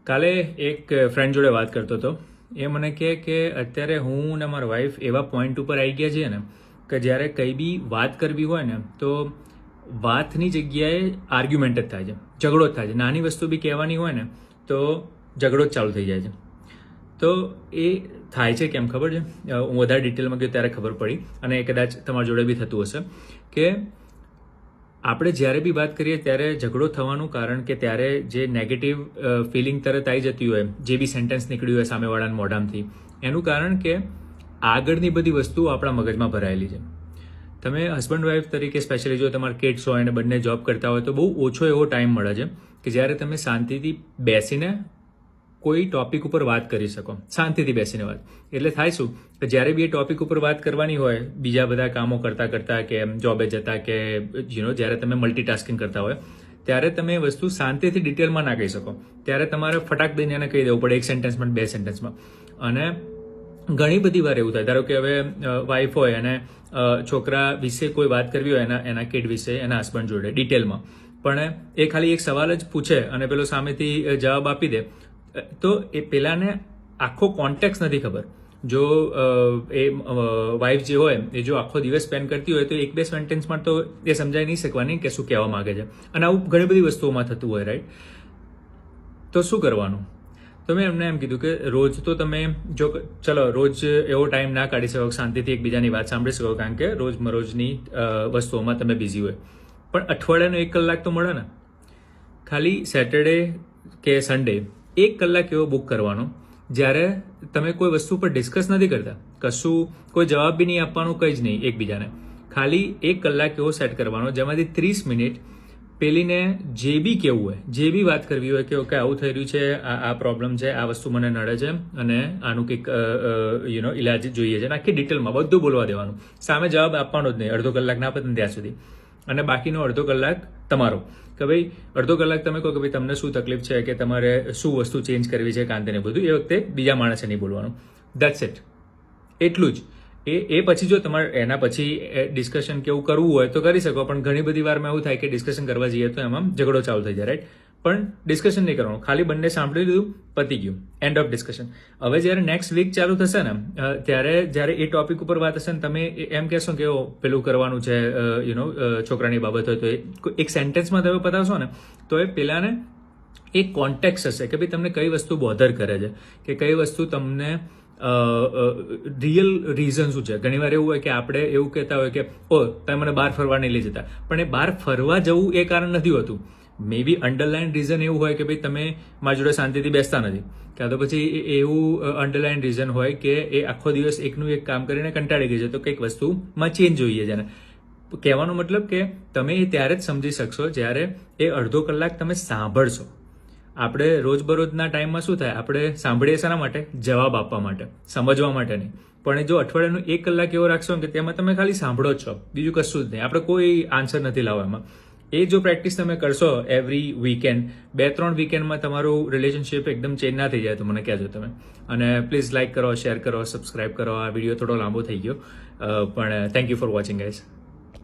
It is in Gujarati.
કાલે એક ફ્રેન્ડ જોડે વાત કરતો હતો. એ મને કહે કે અત્યારે હું ને મારા વાઈફ એવા પોઈન્ટ ઉપર આવી ગયા છીએ ને કે જ્યારે કંઈ બી વાત કરવી હોય ને તો વાતની જગ્યાએ આર્ગ્યુમેન્ટ જ થાય છે, ઝઘડો જ થાય છે. નાની વસ્તુ બી કહેવાની હોય ને તો ઝઘડો જ ચાલુ થઈ જાય છે. તો એ થાય છે કેમ ખબર છે? હું વધારે ડિટેલમાં ગયો ત્યારે ખબર પડી, અને એ કદાચ તમારા જોડે બી થતું હશે કે આપણે જ્યારે બી વાત કરીએ ત્યારે ઝઘડો થવાનું કારણ કે ત્યારે જે નેગેટિવ ફિલિંગ તરત આવી જતી હોય, જે બી સેન્ટેન્સ નીકળ્યું હોય સામેવાળાના મોઢામાંથી, એનું કારણ કે આગળની બધી વસ્તુઓ આપણા મગજમાં ભરાયેલી છે. તમે હસબન્ડ વાઈફ તરીકે સ્પેશિયલી જો તમારા કિડ્સ હોય અને બંને જોબ કરતા હોય તો બહુ ઓછો એવો ટાઈમ મળે છે કે જ્યારે તમે શાંતિથી બેસીને કોઈ ટોપિક ઉપર વાત કરી શકો, શાંતિથી બેસીને વાત. એટલે થાય શું કે જ્યારે બી એ ટોપિક ઉપર વાત કરવાની હોય, બીજા બધા કામો કરતાં કરતાં કે જોબે જતા કે જ્યારે તમે મલ્ટીટાસ્કિંગ કરતા હોય ત્યારે તમે વસ્તુ શાંતિથી ડિટેલમાં ના કહી શકો. ત્યારે તમારે ફટાક દઈને એને કહી દેવું પડે, એક સેન્ટેન્સમાં, બે સેન્ટેન્સમાં. અને ઘણી બધી વાર એવું થાય, ધારો કે હવે વાઈફ હોય અને છોકરા વિશે કોઈ વાત કરવી હોય એના કિડ વિશે એના હસબન્ડ જોડે ડિટેલમાં, પણ એ ખાલી એક સવાલ જ પૂછે અને પેલો સામેથી જવાબ આપી દે, તો એ પેલાને આખો કોન્ટેક્સ નથી ખબર. જો એ વાઈફ જે હોય એ જો આખો દિવસ સ્પેન્ડ કરતી હોય તો એક બે સેન્ટેન્સમાં તો એ સમજાઈ નહીં શકવાની કે શું કહેવા માંગે છે. અને આવું ઘણી બધી વસ્તુઓમાં થતું હોય, રાઈટ? તો શું કરવાનું? તો મેં એમને એમ કીધું કે રોજ તો તમે જો ચલો રોજ એવો ટાઈમ ના કાઢી શકો શાંતિથી એકબીજાની વાત સાંભળી શકો, કારણ કે રોજમરોજની વસ્તુઓમાં તમે બિઝી હોય, પણ અઠવાડિયાનો 1 કલાક તો મળે ને. ખાલી સેટરડે કે સન્ડે 1 કલાક એવો બુક કરવાનો જ્યારે તમે કોઈ વસ્તુ પર ડિસ્કસ નથી કરતા, કશું કોઈ જવાબ બી નહીં આપવાનું, કંઈ જ નહીં એકબીજાને. ખાલી 1 કલાક એવો સેટ કરવાનો જેમાંથી 30 મિનિટ પેલીને જે બી કહેવું હોય, જે બી વાત કરવી હોય કે ઓકે આવું થઈ રહ્યું છે, આ પ્રોબ્લેમ છે, આ વસ્તુ મને નડે છે અને આનું કંઈક ઇલાજ જોઈએ છે, આખી ડિટેલમાં બધું બોલવા દેવાનું. સામે જવાબ આપવાનો જ નહીં, અડધો કલાક ના પતે ત્યાં સુધી. અને બાકીનો અડધો કલાક તમારો, કે ભાઈ અડધો કલાક તમે કહો કે ભાઈ તમને શું તકલીફ છે કે તમારે શું વસ્તુ ચેન્જ કરવી છે કાંતે ને બધું. એ વખતે બીજા માણસે નહીં બોલવાનું. ધેટ્સ ઇટ, એટલું જ. એ પછી જો તમારે એના પછી ડિસ્કશન કેવું કરવું હોય તો કરી શકો, પણ ઘણી બધી વારમાં એવું થાય કે ડિસ્કશન કરવા જઈએ તો એમાં ઝઘડો ચાલુ થઈ જાય, રાઈટ? પણ ડિસ્કશન નહીં કરવાનું, ખાલી બંને સાંભળી લીધું, પતી ગયું, એન્ડ ઓફ ડિસ્કશન. હવે જ્યારે નેક્સ્ટ વીક ચાલુ થશે ને જ્યારે એ ટોપિક ઉપર વાત હશે ને તમે એમ કહેશો કે પેલું કરવાનું છે છોકરાની બાબત હોય તો એક સેન્ટેન્સમાં તમે પતાવશો ને તો એ પેલાને એક કોન્ટેક્સ હશે કે ભાઈ તમને કઈ વસ્તુ બોધર કરે છે, કે કઈ વસ્તુ તમને રિયલ રીઝન શું છે. ઘણી વાર એવું હોય કે આપણે એવું કહેતા હોય કે તમે મને બહાર ફરવા નહીં લઈ જતા, પણ એ બહાર ફરવા જવું એ કારણ નથી હોતું. મે બી અંડરલાઇન રીઝન એવું હોય કે ભાઈ તમે મારી જોડે શાંતિથી બેસતા નથી, કાં તો પછી એવું અંડરલાઇન રીઝન હોય કે એ આખો દિવસ એકનું એક કામ કરીને કંટાળી ગઈ છે, તો કંઈક વસ્તુમાં ચેન્જ જોઈએ છે. કહેવાનો મતલબ કે તમે એ ત્યારે જ સમજી શકશો જ્યારે એ અડધો કલાક તમે સાંભળશો. આપણે રોજબરોજના ટાઈમમાં શું થાય, આપણે સાંભળીએ શાના માટે? જવાબ આપવા માટે, સમજવા માટે નહીં. પણ જો અઠવાડિયાનું 1 કલાક એવો રાખશો કે તેમાં તમે ખાલી સાંભળો જ છો, બીજું કશું જ નહીં, આપણે કોઈ આન્સર નથી લાવવા એમાં. એ જો પ્રેક્ટિસ તમે કરશો એવરી વીકેન્ડ, 2-3 વીકેન્ડમાં તમારું રિલેશનશિપ એકદમ ચેન્જ ના થઈ જાય તો મને કહેજો તમે. અને પ્લીઝ લાઇક કરો, શેર કરો, સબસ્ક્રાઇબ કરો. આ વિડીયો થોડો લાંબો થઈ ગયો, પણ thank you for watching guys.